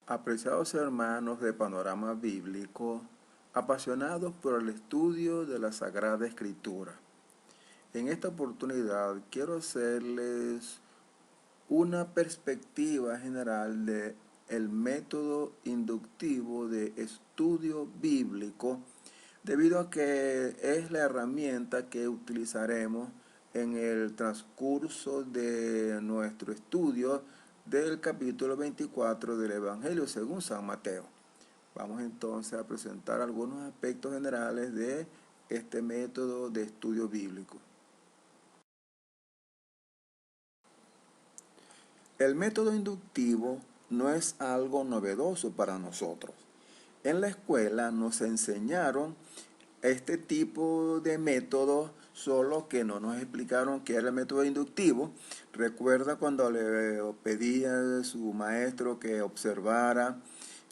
Apreciados hermanos de Panorama Bíblico, apasionados por el estudio de la Sagrada Escritura. En esta oportunidad quiero hacerles una perspectiva general de el método inductivo de estudio bíblico, debido a que es la herramienta que utilizaremos en el transcurso de nuestro estudio del capítulo 24 del Evangelio según San Mateo. Vamos entonces a presentar algunos aspectos generales de este método de estudio bíblico. El método inductivo no es algo novedoso para nosotros. En la escuela nos enseñaron este tipo de método, solo que no nos explicaron qué era el método inductivo. Recuerda cuando le pedía a su maestro que observara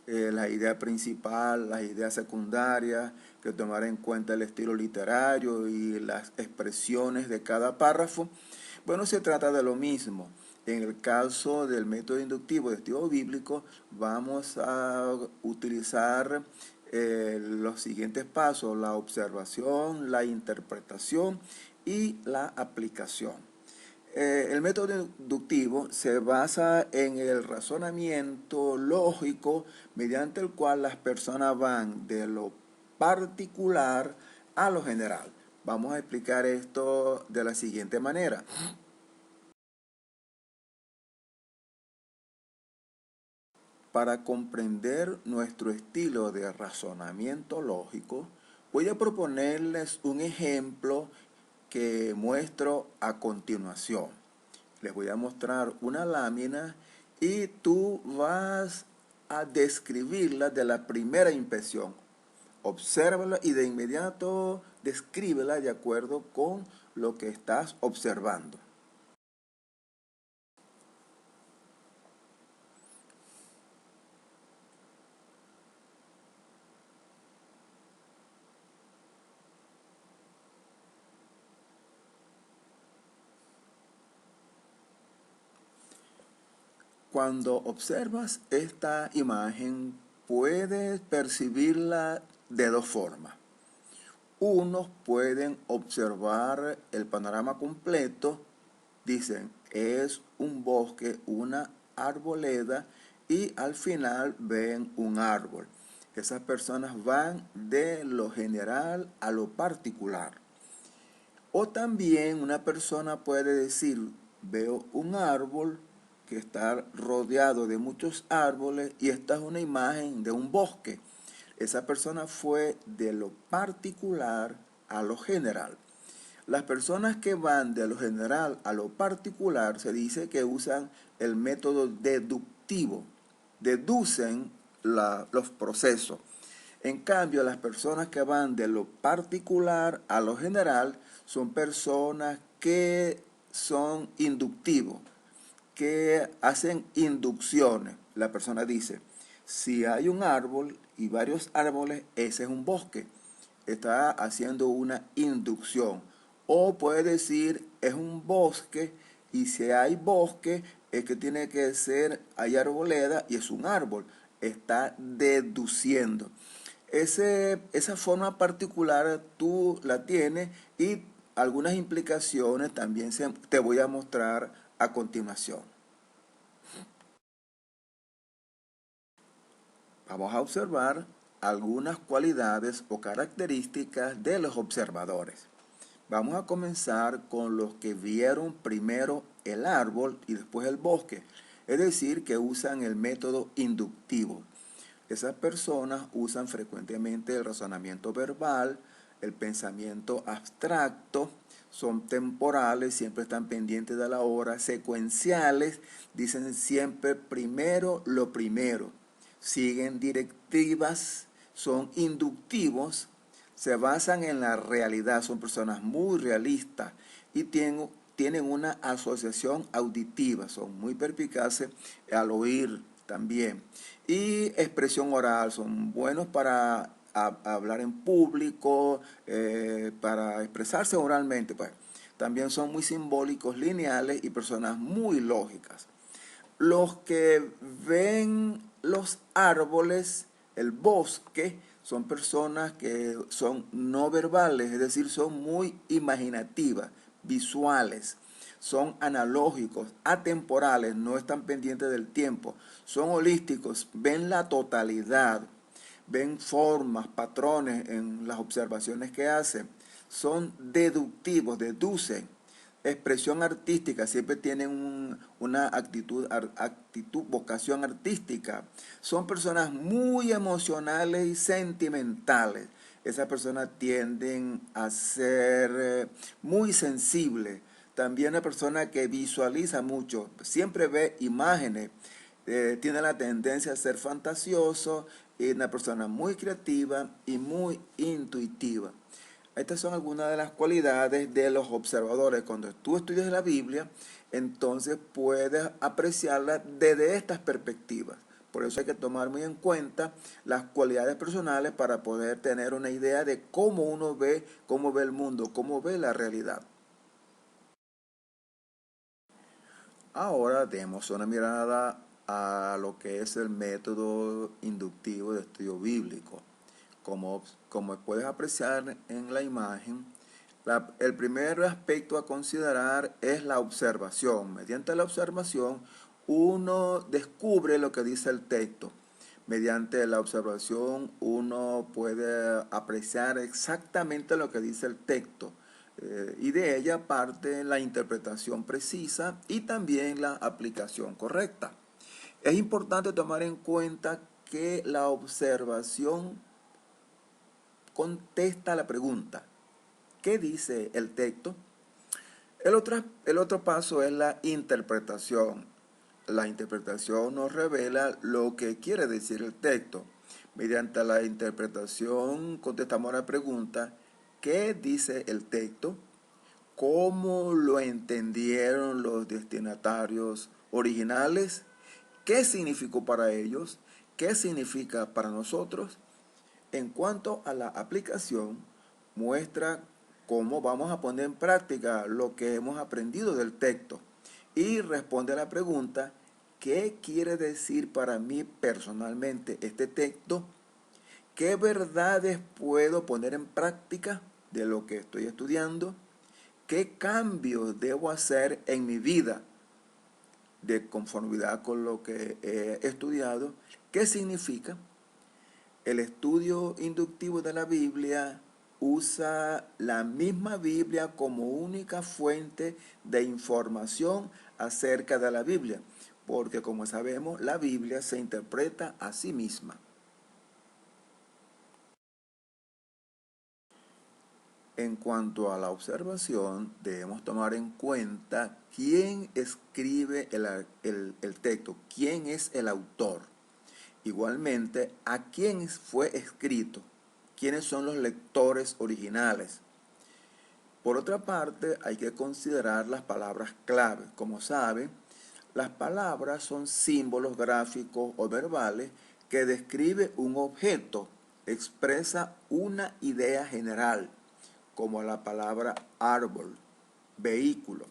la idea principal, las ideas secundarias, que tomara en cuenta el estilo literario y las expresiones de cada párrafo. Bueno, se trata de lo mismo. En el caso del método inductivo de estudio bíblico, vamos a utilizar los siguientes pasos: la observación, la interpretación y la aplicación. El método inductivo se basa en el razonamiento lógico mediante el cual las personas van de lo particular a lo general. Vamos a explicar esto de la siguiente manera. Para comprender nuestro estilo de razonamiento lógico, voy a proponerles un ejemplo que muestro a continuación. Les voy a mostrar una lámina y tú vas a describirla de la primera impresión. Obsérvala y de inmediato descríbela de acuerdo con lo que estás observando. Cuando observas esta imagen, puedes percibirla de dos formas. Unos pueden observar el panorama completo, dicen, es un bosque, una arboleda, y al final ven un árbol. Esas personas van de lo general a lo particular. O también una persona puede decir, veo un árbol que está rodeado de muchos árboles y esta es una imagen de un bosque. Esa persona fue de lo particular a lo general. Las personas que van de lo general a lo particular se dice que usan el método deductivo, deducen los procesos. En cambio, las personas que van de lo particular a lo general son personas que son inductivos, que hacen inducciones. La persona dice, si hay un árbol y varios árboles, ese es un bosque. Está haciendo una inducción. O puede decir, es un bosque, y si hay bosque, es que tiene que ser, hay arboleda y es un árbol. Está deduciendo. Esa forma particular tú la tienes y algunas implicaciones también te voy a mostrar a continuación. Vamos a observar algunas cualidades o características de los observadores. Vamos a comenzar con los que vieron primero el árbol y después el bosque, es decir, que usan el método inductivo. Esas personas usan frecuentemente el razonamiento verbal, el pensamiento abstracto, son temporales, siempre están pendientes de la hora, secuenciales, dicen siempre primero lo primero, siguen directivas, son inductivos, se basan en la realidad, son personas muy realistas y tienen una asociación auditiva, son muy perspicaces al oír también. Y expresión oral, son buenos para hablar en público, para expresarse oralmente. Pues. También son muy simbólicos, lineales y personas muy lógicas. Los que ven los árboles, el bosque, son personas que son no verbales, es decir, son muy imaginativas, visuales, son analógicos, atemporales, no están pendientes del tiempo, son holísticos, ven la totalidad, ven formas, patrones en las observaciones que hacen, son deductivos, deducen, expresión artística, siempre tienen una actitud, vocación artística. Son personas muy emocionales y sentimentales. Esas personas tienden a ser muy sensibles. También una persona que visualiza mucho, siempre ve imágenes, tiene la tendencia a ser fantasioso, y una persona muy creativa y muy intuitiva. Estas son algunas de las cualidades de los observadores. Cuando tú estudias la Biblia, entonces puedes apreciarla desde estas perspectivas. Por eso hay que tomar muy en cuenta las cualidades personales para poder tener una idea de cómo uno ve, cómo ve el mundo, cómo ve la realidad. Ahora demos una mirada a lo que es el método inductivo de estudio bíblico. Como puedes apreciar en la imagen, el primer aspecto a considerar es la observación. Mediante la observación, uno descubre lo que dice el texto. Mediante la observación, uno puede apreciar exactamente lo que dice el texto. Y de ella parte la interpretación precisa y también la aplicación correcta. Es importante tomar en cuenta que la observación contesta la pregunta, ¿qué dice el texto? El otro paso es la interpretación. La interpretación nos revela lo que quiere decir el texto. Mediante la interpretación contestamos la pregunta, ¿qué dice el texto? ¿Cómo lo entendieron los destinatarios originales? ¿Qué significó para ellos? ¿Qué significa para nosotros? En cuanto a la aplicación, muestra cómo vamos a poner en práctica lo que hemos aprendido del texto y responde a la pregunta, ¿qué quiere decir para mí personalmente este texto? ¿Qué verdades puedo poner en práctica de lo que estoy estudiando? ¿Qué cambios debo hacer en mi vida de conformidad con lo que he estudiado? ¿Qué significa? El estudio inductivo de la Biblia usa la misma Biblia como única fuente de información acerca de la Biblia, porque como sabemos, la Biblia se interpreta a sí misma. En cuanto a la observación, debemos tomar en cuenta quién escribe el texto, quién es el autor. Igualmente, a quién fue escrito, quiénes son los lectores originales. Por otra parte, hay que considerar las palabras clave. Como saben, las palabras son símbolos gráficos o verbales que describen un objeto, expresa una idea general, como la palabra árbol, vehículo.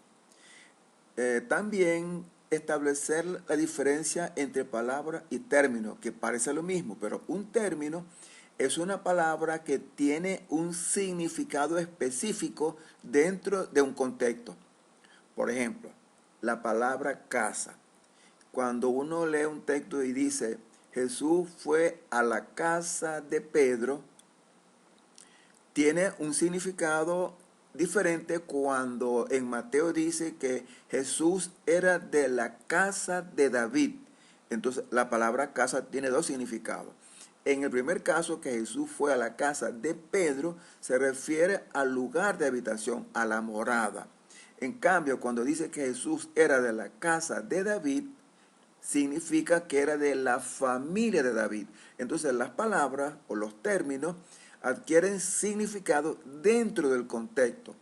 También establecer la diferencia entre palabra y término, que parece lo mismo, pero un término es una palabra que tiene un significado específico dentro de un contexto. Por ejemplo, la palabra casa. Cuando uno lee un texto y dice, Jesús fue a la casa de Pedro, tiene un significado diferente cuando en Mateo dice que Jesús era de la casa de David. Entonces la palabra casa tiene dos significados. En el primer caso, que Jesús fue a la casa de Pedro, se refiere al lugar de habitación, a la morada. En cambio, cuando dice que Jesús era de la casa de David, significa que era de la familia de David. Entonces las palabras o los términos adquieren significado dentro del contexto.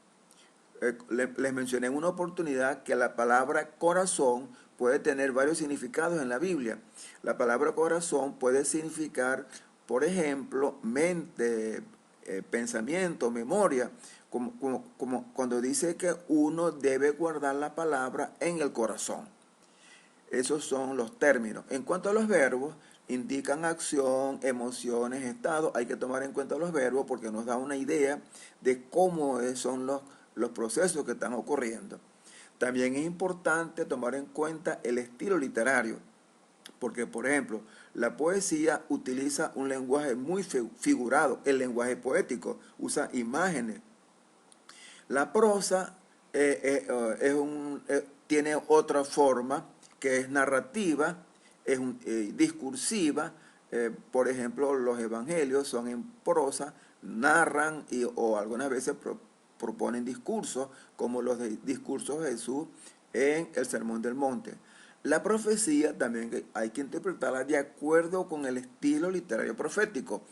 Les mencioné en una oportunidad que la palabra corazón puede tener varios significados en la Biblia. La palabra corazón puede significar, por ejemplo, mente, pensamiento, memoria, como cuando dice que uno debe guardar la palabra en el corazón. Esos son los términos. En cuanto a los verbos, indican acción, emociones, estado. Hay que tomar en cuenta los verbos porque nos da una idea de cómo son los procesos que están ocurriendo. También es importante tomar en cuenta el estilo literario, porque, por ejemplo, la poesía utiliza un lenguaje muy figurado, el lenguaje poético, usa imágenes. La prosa tiene otra forma, que es narrativa, es discursiva. Por ejemplo, los evangelios son en prosa, narran o algunas veces proponen discursos, como los discursos de Jesús en el Sermón del Monte. La profecía también hay que interpretarla de acuerdo con el estilo literario profético,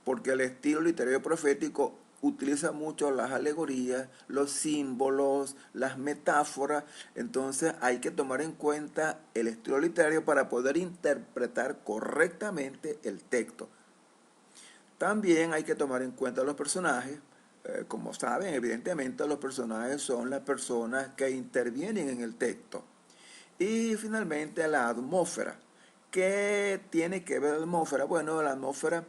porque el estilo literario profético utiliza mucho las alegorías, los símbolos, las metáforas. Entonces hay que tomar en cuenta el estilo literario para poder interpretar correctamente el texto. También hay que tomar en cuenta los personajes. Como saben, evidentemente los personajes son las personas que intervienen en el texto. Y finalmente la atmósfera. ¿Qué tiene que ver la atmósfera? Bueno, la atmósfera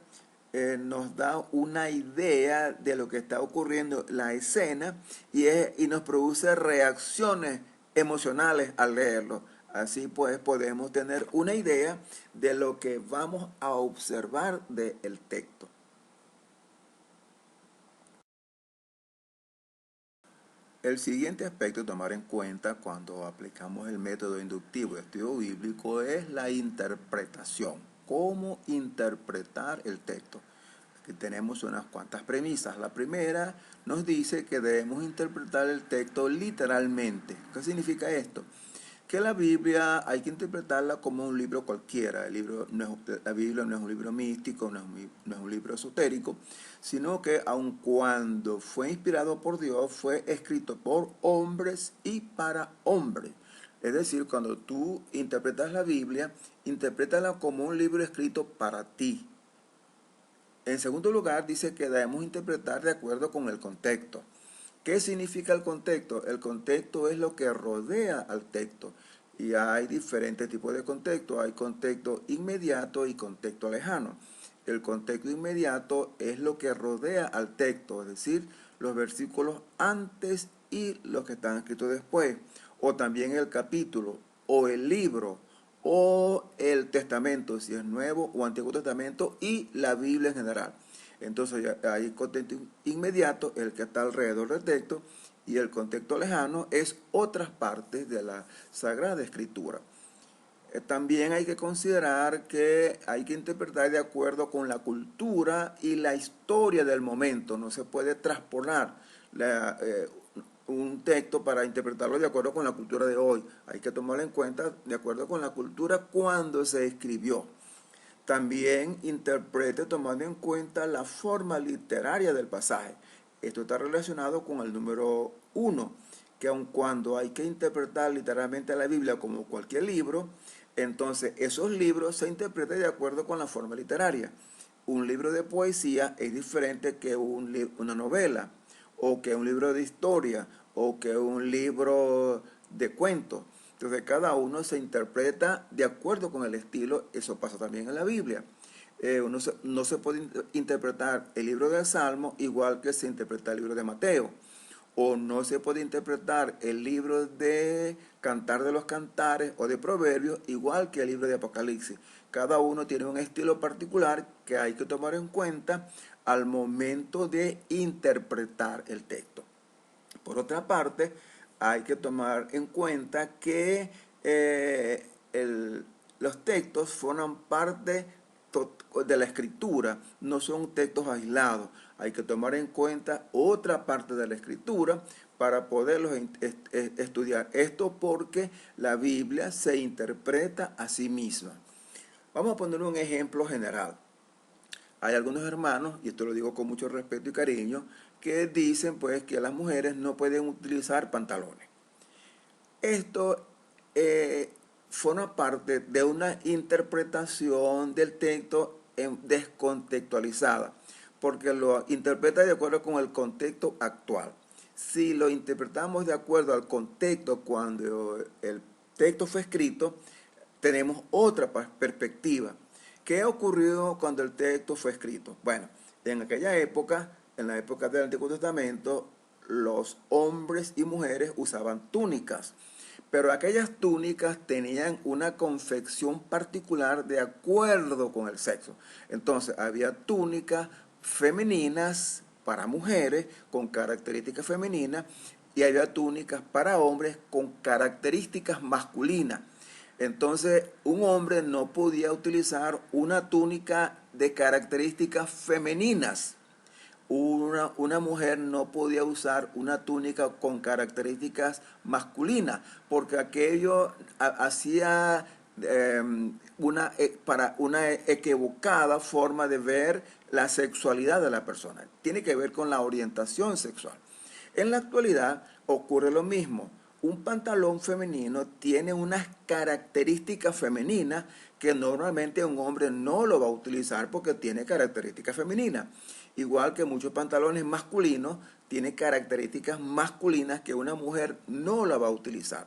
nos da una idea de lo que está ocurriendo en la escena y nos produce reacciones emocionales al leerlo. Así pues podemos tener una idea de lo que vamos a observar del texto. El siguiente aspecto a tomar en cuenta cuando aplicamos el método inductivo de estudio bíblico es la interpretación. ¿Cómo interpretar el texto? Aquí tenemos unas cuantas premisas. La primera nos dice que debemos interpretar el texto literalmente. ¿Qué significa esto? Que la Biblia hay que interpretarla como un libro cualquiera. La Biblia no es un libro místico, no es un libro esotérico, sino que aun cuando fue inspirado por Dios, fue escrito por hombres y para hombres. Es decir, cuando tú interpretas la Biblia, interprétala como un libro escrito para ti. En segundo lugar, dice que debemos interpretar de acuerdo con el contexto. ¿Qué significa el contexto? El contexto es lo que rodea al texto. Y hay diferentes tipos de contexto. Hay contexto inmediato y contexto lejano. El contexto inmediato es lo que rodea al texto, es decir, los versículos antes y los que están escritos después. O también el capítulo, o el libro, o el testamento, si es Nuevo o Antiguo Testamento, y la Biblia en general. Entonces hay contexto inmediato, el que está alrededor del texto, y el contexto lejano es otras partes de la Sagrada Escritura. También hay que considerar que hay que interpretar de acuerdo con la cultura y la historia del momento. No se puede traspolar un texto para interpretarlo de acuerdo con la cultura de hoy. Hay que tomarlo en cuenta de acuerdo con la cultura cuando se escribió. También interprete tomando en cuenta la forma literaria del pasaje. Esto está relacionado con el número 1, que aun cuando hay que interpretar literalmente la Biblia como cualquier libro, entonces esos libros se interpretan de acuerdo con la forma literaria. Un libro de poesía es diferente que una novela, o que un libro de historia, o que un libro de cuentos. Entonces cada uno se interpreta de acuerdo con el estilo. Eso pasa también en la Biblia. No se puede interpretar el libro del Salmo igual que se interpreta el libro de Mateo. O no se puede interpretar el libro de Cantar de los Cantares o de Proverbios igual que el libro de Apocalipsis. Cada uno tiene un estilo particular que hay que tomar en cuenta al momento de interpretar el texto. Por otra parte, hay que tomar en cuenta que los textos forman parte de la escritura, no son textos aislados. Hay que tomar en cuenta otra parte de la escritura para poderlos estudiar. Esto porque la Biblia se interpreta a sí misma. Vamos a poner un ejemplo general. Hay algunos hermanos, y esto lo digo con mucho respeto y cariño, que dicen pues que las mujeres no pueden utilizar pantalones. Esto forma parte de una interpretación del texto descontextualizada, porque lo interpreta de acuerdo con el contexto actual. Si lo interpretamos de acuerdo al contexto cuando el texto fue escrito, tenemos otra perspectiva, ¿Qué ocurrió cuando el texto fue escrito? Bueno, en aquella época, en la época del Antiguo Testamento, los hombres y mujeres usaban túnicas, pero aquellas túnicas tenían una confección particular de acuerdo con el sexo. Entonces, había túnicas femeninas para mujeres con características femeninas y había túnicas para hombres con características masculinas. Entonces, un hombre no podía utilizar una túnica de características femeninas. Una mujer no podía usar una túnica con características masculinas, porque aquello hacía para una equivocada forma de ver la sexualidad de la persona. Tiene que ver con la orientación sexual. En la actualidad ocurre lo mismo. Un pantalón femenino tiene unas características femeninas que normalmente un hombre no lo va a utilizar porque tiene características femeninas. Igual que muchos pantalones masculinos tienen características masculinas que una mujer no la va a utilizar.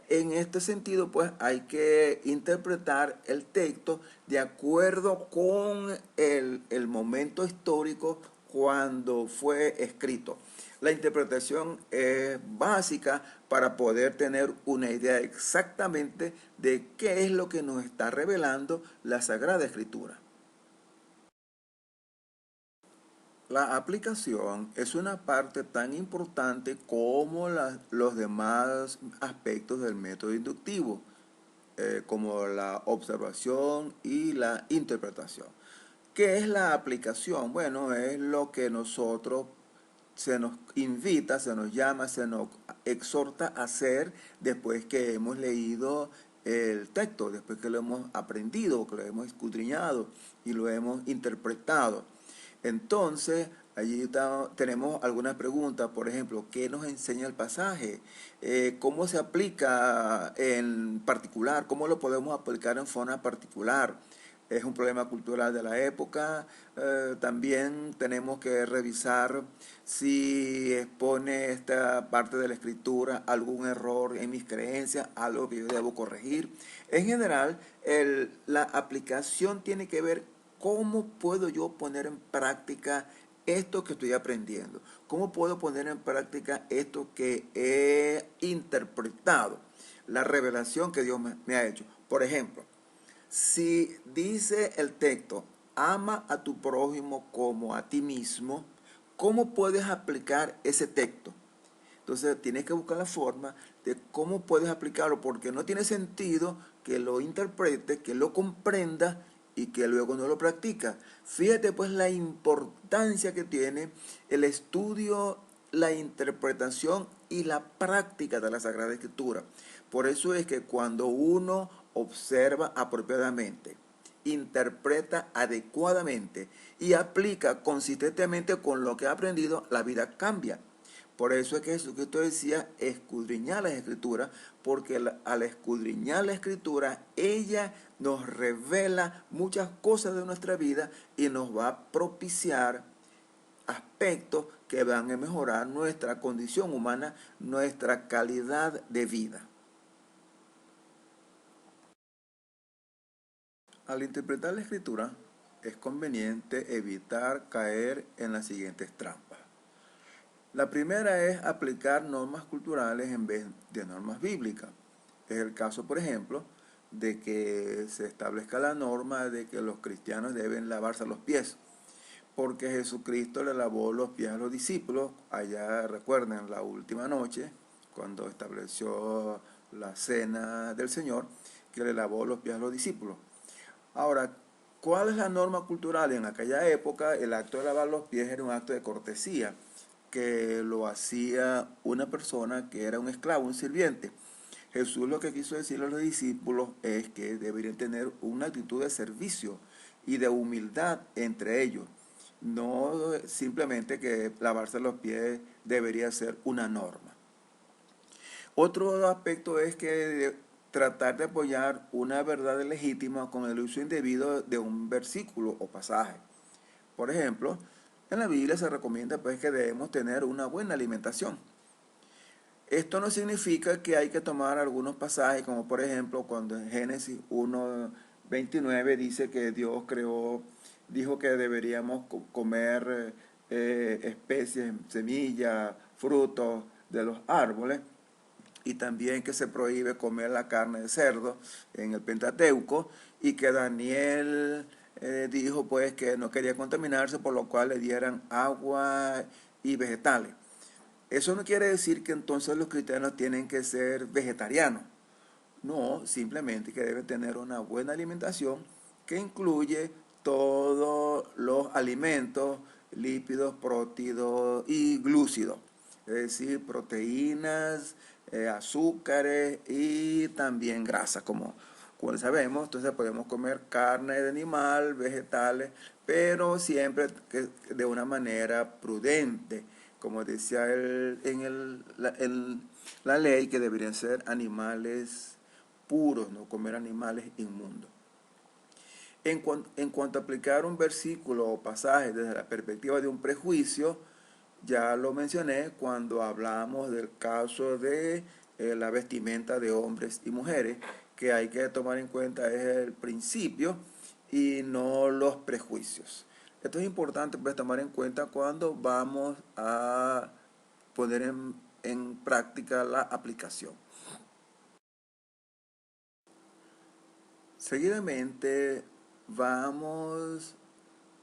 En este sentido, pues hay que interpretar el texto de acuerdo con el momento histórico cuando fue escrito. La interpretación es básica para poder tener una idea exactamente de qué es lo que nos está revelando la Sagrada Escritura. La aplicación es una parte tan importante como los demás aspectos del método inductivo, como la observación y la interpretación. ¿Qué es la aplicación? Bueno, es lo que nosotros se nos invita, se nos llama, se nos exhorta a hacer después que hemos leído el texto, después que lo hemos aprendido, que lo hemos escudriñado y lo hemos interpretado. Entonces, allí tenemos algunas preguntas, por ejemplo, ¿qué nos enseña el pasaje? ¿Cómo se aplica en particular? ¿Cómo lo podemos aplicar en forma particular? Es un problema cultural de la época. También tenemos que revisar si expone esta parte de la escritura algún error en mis creencias, algo que yo debo corregir. En general, la aplicación tiene que ver cómo puedo yo poner en práctica esto que estoy aprendiendo. ¿Cómo puedo poner en práctica esto que he interpretado? La revelación que Dios me ha hecho. Por ejemplo, si dice el texto, ama a tu prójimo como a ti mismo, ¿cómo puedes aplicar ese texto? Entonces tienes que buscar la forma de cómo puedes aplicarlo, porque no tiene sentido que lo interprete, que lo comprenda y que luego no lo practica. Fíjate pues la importancia que tiene el estudio, la interpretación y la práctica de la Sagrada Escritura. Por eso es que cuando uno observa apropiadamente, interpreta adecuadamente y aplica consistentemente con lo que ha aprendido, la vida cambia. Por eso es que Jesucristo decía escudriñar las Escrituras, porque al escudriñar la Escritura, ella nos revela muchas cosas de nuestra vida y nos va a propiciar aspectos que van a mejorar nuestra condición humana, nuestra calidad de vida. Al interpretar la Escritura, es conveniente evitar caer en las siguientes trampas. La primera es aplicar normas culturales en vez de normas bíblicas. Es el caso, por ejemplo, de que se establezca la norma de que los cristianos deben lavarse los pies, porque Jesucristo le lavó los pies a los discípulos, allá recuerden la última noche, cuando estableció la cena del Señor, que le lavó los pies a los discípulos. Ahora, ¿cuál es la norma cultural? En aquella época el acto de lavar los pies era un acto de cortesía, que lo hacía una persona que era un esclavo, un sirviente. Jesús lo que quiso decirle a los discípulos es que deberían tener una actitud de servicio y de humildad entre ellos. No simplemente que lavarse los pies debería ser una norma. Otro aspecto es que tratar de apoyar una verdad legítima con el uso indebido de un versículo o pasaje. Por ejemplo, en la Biblia se recomienda pues que debemos tener una buena alimentación. Esto no significa que hay que tomar algunos pasajes, como por ejemplo cuando en Génesis 1 29 dice que Dios dijo que deberíamos comer especies, semillas, frutos de los árboles, y también que se prohíbe comer la carne de cerdo en el Pentateuco, y que Daniel dijo pues que no quería contaminarse, por lo cual le dieran agua y vegetales. Eso no quiere decir que entonces los cristianos tienen que ser vegetarianos. No, simplemente que deben tener una buena alimentación que incluye todos los alimentos, lípidos, prótidos y glúcidos. Es decir, proteínas, azúcares y también grasa, como sabemos. Entonces podemos comer carne de animal, vegetales, pero siempre de una manera prudente. Como decía en la ley, que deberían ser animales puros, no comer animales inmundos. En cuanto a aplicar un versículo o pasaje desde la perspectiva de un prejuicio, ya lo mencioné cuando hablamos del caso de la vestimenta de hombres y mujeres, que hay que tomar en cuenta es el principio y no los prejuicios. Esto es importante pues tomar en cuenta cuando vamos a poner en práctica la aplicación. Seguidamente vamos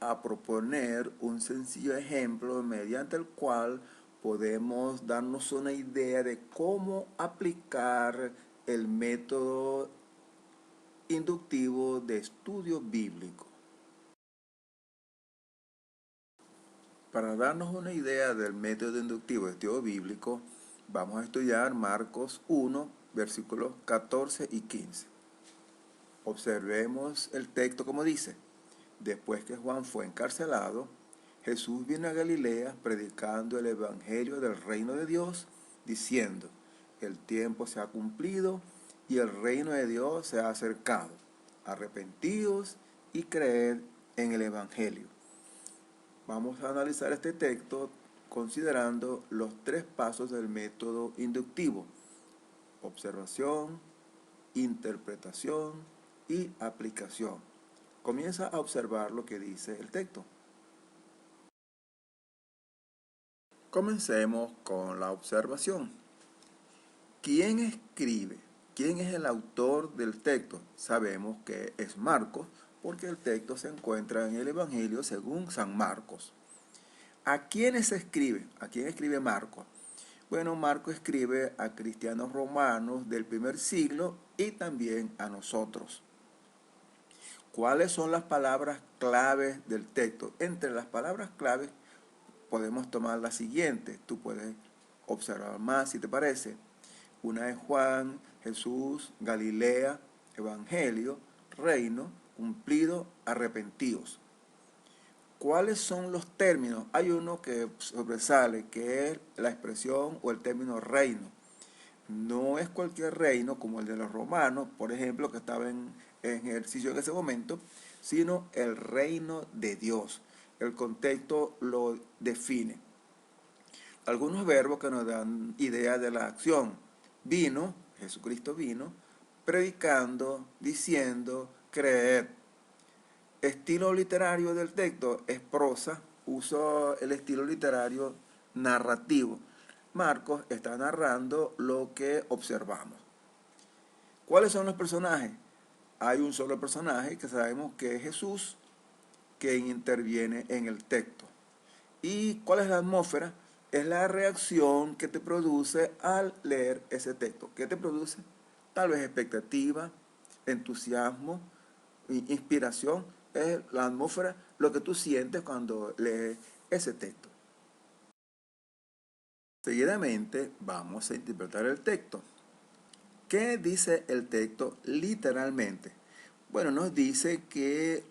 a proponer un sencillo ejemplo mediante el cual podemos darnos una idea de cómo aplicar el método inductivo de estudio bíblico. Para darnos una idea del método inductivo de estudio bíblico, vamos a estudiar Marcos 1, versículos 14 y 15. Observemos el texto como dice: después que Juan fue encarcelado, Jesús vino a Galilea predicando el evangelio del reino de Dios, diciendo: el tiempo se ha cumplido y el reino de Dios se ha acercado. Arrepentíos y creed en el evangelio. Vamos a analizar este texto considerando los 3 pasos del método inductivo: observación, interpretación y aplicación. Comienza a observar lo que dice el texto. Comencemos con la observación. ¿Quién escribe? ¿Quién es el autor del texto? Sabemos que es Marcos, porque el texto se encuentra en el Evangelio según San Marcos. ¿A quiénes escribe? ¿A quién escribe Marcos? Bueno, Marcos escribe a cristianos romanos del primer siglo y también a nosotros. ¿Cuáles son las palabras claves del texto? Entre las palabras claves podemos tomar las siguientes. Tú puedes observar más si te parece. Una es Juan, Jesús, Galilea, Evangelio, reino, cumplido, arrepentidos. ¿Cuáles son los términos? Hay uno que sobresale, que es la expresión o el término reino. No es cualquier reino como el de los romanos, por ejemplo, que estaba en ejercicio en ese momento, sino el reino de Dios. El contexto lo define. Algunos verbos que nos dan idea de la acción. Vino, Jesucristo vino, predicando, diciendo, creed. Estilo literario del texto es prosa, uso el estilo literario narrativo. Marcos está narrando lo que observamos. ¿Cuáles son los personajes? Hay un solo personaje que sabemos que es Jesús, quien interviene en el texto. ¿Y cuál es la atmósfera? Es la reacción que te produce al leer ese texto. ¿Qué te produce? Tal vez expectativa, entusiasmo, inspiración. Es la atmósfera, lo que tú sientes cuando lees ese texto. Seguidamente vamos a interpretar el texto. ¿Qué dice el texto literalmente? Bueno, nos dice que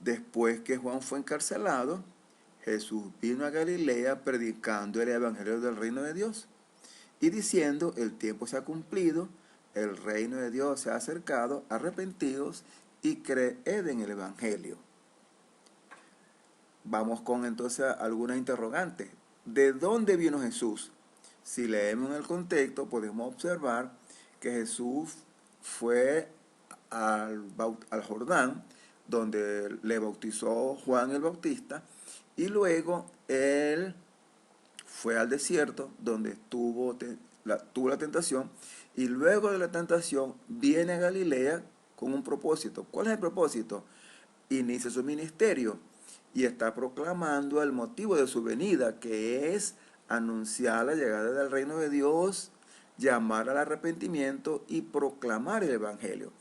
después que Juan fue encarcelado, Jesús vino a Galilea predicando el evangelio del reino de Dios y diciendo: el tiempo se ha cumplido, el reino de Dios se ha acercado, arrepentidos y creed en el evangelio. Vamos con entonces algunas interrogantes. ¿De dónde vino Jesús? Si leemos en el contexto, podemos observar que Jesús fue al Jordán, donde le bautizó Juan el Bautista, y luego él fue al desierto, donde tuvo la tentación, y luego de la tentación viene a Galilea con un propósito. ¿Cuál es el propósito? Inicia su ministerio y está proclamando el motivo de su venida, que es anunciar la llegada del reino de Dios, llamar al arrepentimiento y proclamar el evangelio.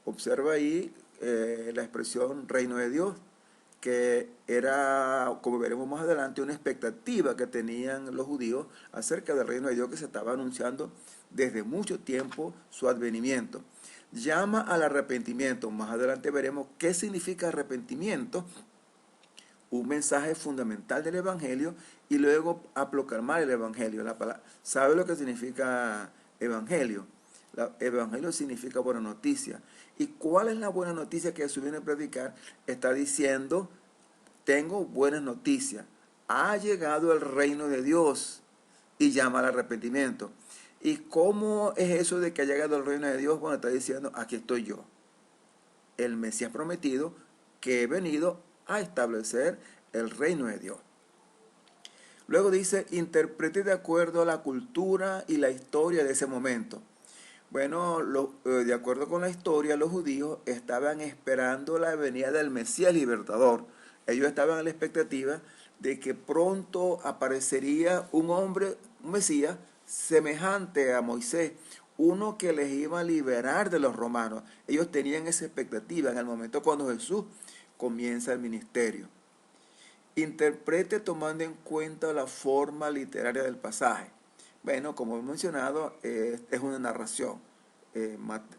Observa ahí la expresión reino de Dios, que era, como veremos más adelante, una expectativa que tenían los judíos acerca del reino de Dios, que se estaba anunciando desde mucho tiempo su advenimiento. Llama al arrepentimiento. Más adelante veremos qué significa arrepentimiento, un mensaje fundamental del evangelio, y luego a proclamar el evangelio. ¿Sabe lo que significa evangelio? Evangelio significa buena noticia. ¿Y cuál es la buena noticia que Jesús viene a predicar? Está diciendo: tengo buenas noticias. Ha llegado el reino de Dios, y llama al arrepentimiento. ¿Y cómo es eso de que ha llegado el reino de Dios? Bueno, está diciendo: aquí estoy yo, el Mesías prometido, que he venido a establecer el reino de Dios. Luego dice: interprete de acuerdo a la cultura y la historia de ese momento. Bueno, de acuerdo con la historia, los judíos estaban esperando la venida del Mesías libertador. Ellos estaban en la expectativa de que pronto aparecería un hombre, un Mesías, semejante a Moisés, uno que les iba a liberar de los romanos. Ellos tenían esa expectativa en el momento cuando Jesús comienza el ministerio. Interprete tomando en cuenta la forma literaria del pasaje. Bueno, como he mencionado, es una narración.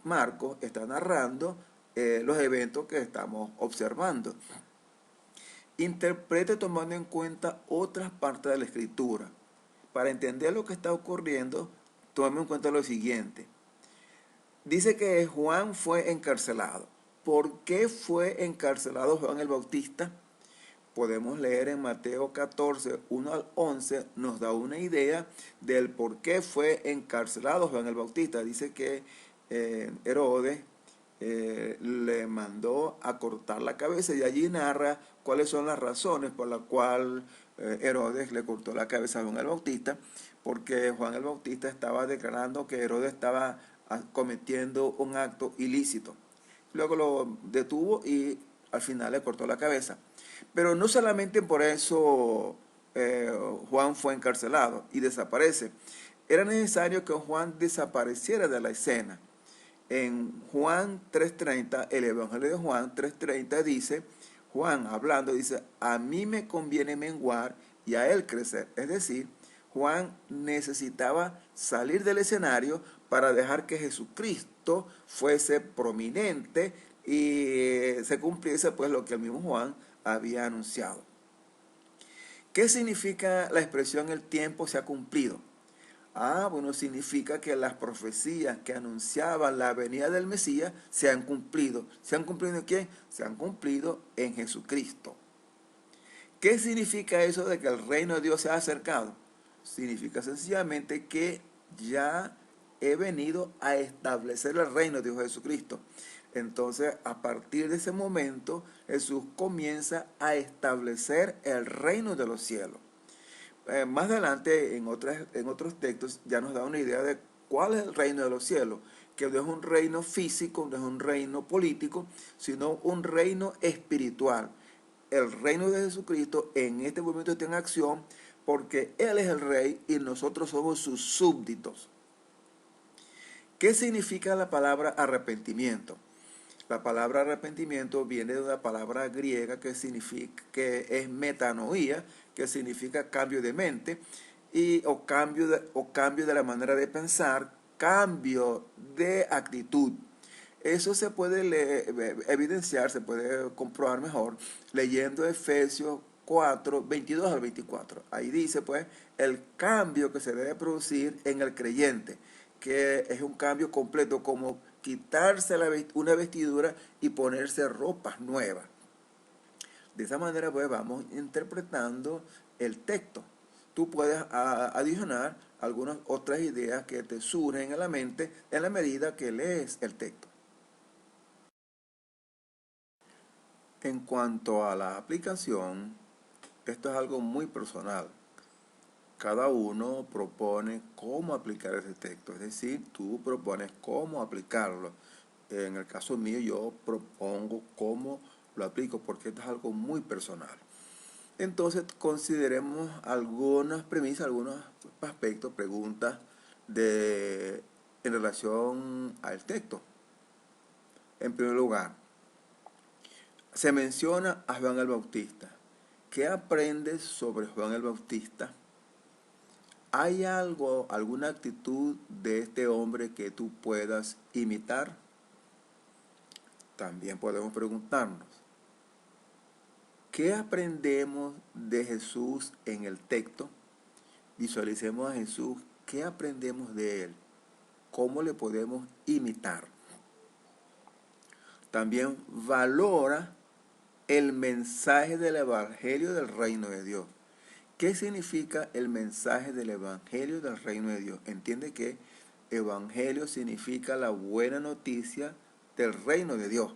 Marcos está narrando los eventos que estamos observando. Interprete tomando en cuenta otras partes de la escritura. Para entender lo que está ocurriendo, tomemos en cuenta lo siguiente. Dice que Juan fue encarcelado. ¿Por qué fue encarcelado Juan el Bautista? Podemos leer en Mateo 14, 1 al 11, nos da una idea del por qué fue encarcelado Juan el Bautista. Dice que Herodes le mandó a cortar la cabeza, y allí narra cuáles son las razones por las cuales Herodes le cortó la cabeza a Juan el Bautista, porque Juan el Bautista estaba declarando que Herodes estaba cometiendo un acto ilícito. Luego lo detuvo y al final le cortó la cabeza. Pero no solamente por eso Juan fue encarcelado y desaparece. Era necesario que Juan desapareciera de la escena. En Juan 3.30, el Evangelio de Juan 3.30 dice, Juan hablando dice: a mí me conviene menguar y a él crecer. Es decir, Juan necesitaba salir del escenario para dejar que Jesucristo fuese prominente y se cumpliese pues lo que el mismo Juan había anunciado. ¿Qué significa la expresión el tiempo se ha cumplido? Bueno, significa que las profecías que anunciaban la venida del Mesías se han cumplido. ¿Se han cumplido en qué? Se han cumplido en Jesucristo. ¿Qué significa eso de que el reino de Dios se ha acercado? Significa sencillamente que ya he venido a establecer el reino de Dios Jesucristo. Entonces, a partir de ese momento, Jesús comienza a establecer el reino de los cielos. Más adelante, en otros textos, ya nos da una idea de cuál es el reino de los cielos, que no es un reino físico, no es un reino político, sino un reino espiritual. El reino de Jesucristo en este momento está en acción porque Él es el rey y nosotros somos sus súbditos. ¿Qué significa la palabra arrepentimiento? La palabra arrepentimiento viene de una palabra griega que es metanoia, que significa cambio de mente, o cambio de la manera de pensar, cambio de actitud. Eso se puede evidenciar, se puede comprobar mejor leyendo Efesios 4, 22 al 24. Ahí dice pues el cambio que se debe producir en el creyente, que es un cambio completo, como quitarse una vestidura y ponerse ropas nuevas. De esa manera pues vamos interpretando el texto. Tú puedes adicionar algunas otras ideas que te surgen a la mente en la medida que lees el texto. En cuanto a la aplicación, esto es algo muy personal. Cada uno propone cómo aplicar ese texto, es decir, tú propones cómo aplicarlo. En el caso mío, yo propongo cómo lo aplico, porque esto es algo muy personal. Entonces, consideremos algunas premisas, algunos aspectos, preguntas en relación al texto. En primer lugar, se menciona a Juan el Bautista. ¿Qué aprendes sobre Juan el Bautista? ¿Hay algo, alguna actitud de este hombre que tú puedas imitar? También podemos preguntarnos, ¿qué aprendemos de Jesús en el texto? Visualicemos a Jesús, ¿qué aprendemos de él? ¿Cómo le podemos imitar? También valora el mensaje del Evangelio del Reino de Dios. ¿Qué significa el mensaje del Evangelio del Reino de Dios? Entiende que Evangelio significa la buena noticia del Reino de Dios.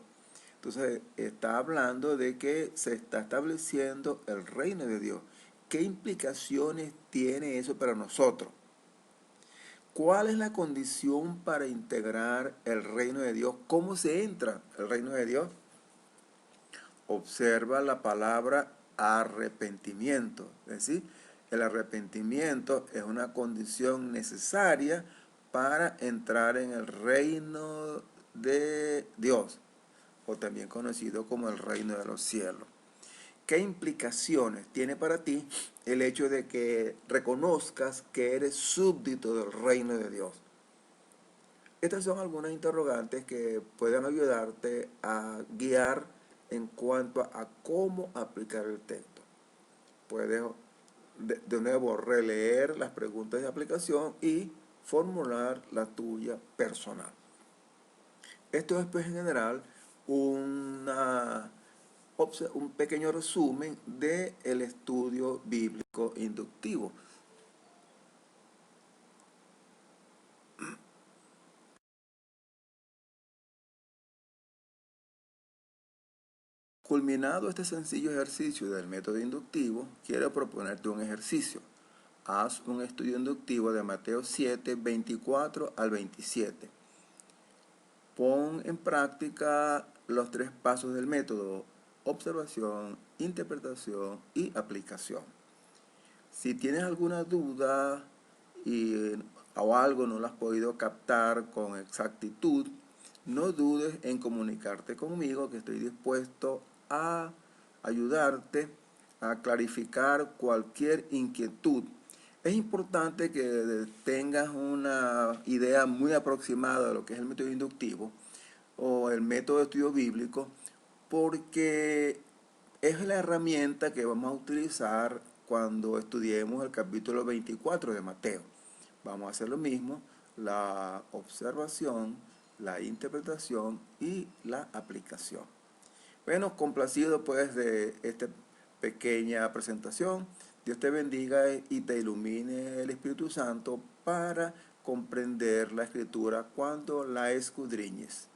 Entonces está hablando de que se está estableciendo el Reino de Dios. ¿Qué implicaciones tiene eso para nosotros? ¿Cuál es la condición para integrar el Reino de Dios? ¿Cómo se entra al Reino de Dios? Observa la palabra arrepentimiento. Es decir, el arrepentimiento es una condición necesaria para entrar en el reino de Dios, o también conocido como el reino de los cielos. ¿Qué implicaciones tiene para ti el hecho de que reconozcas que eres súbdito del reino de Dios? Estas son algunas interrogantes que pueden ayudarte a guiar en cuanto a cómo aplicar el texto. Puedes de nuevo releer las preguntas de aplicación y formular la tuya personal. Esto es pues en general un pequeño resumen del estudio bíblico inductivo. Culminado este sencillo ejercicio del método inductivo, quiero proponerte un ejercicio. Haz un estudio inductivo de Mateo 7, 24 al 27. Pon en práctica los 3 pasos del método: observación, interpretación y aplicación. Si tienes alguna duda o algo no lo has podido captar con exactitud, no dudes en comunicarte conmigo, que estoy dispuesto a ayudarte a clarificar cualquier inquietud. Es importante que tengas una idea muy aproximada de lo que es el método inductivo o el método de estudio bíblico, porque es la herramienta que vamos a utilizar cuando estudiemos el capítulo 24 de Mateo. Vamos a hacer lo mismo: la observación, la interpretación y la aplicación. Bueno, complacido pues de esta pequeña presentación. Dios te bendiga y te ilumine el Espíritu Santo para comprender la Escritura cuando la escudriñes.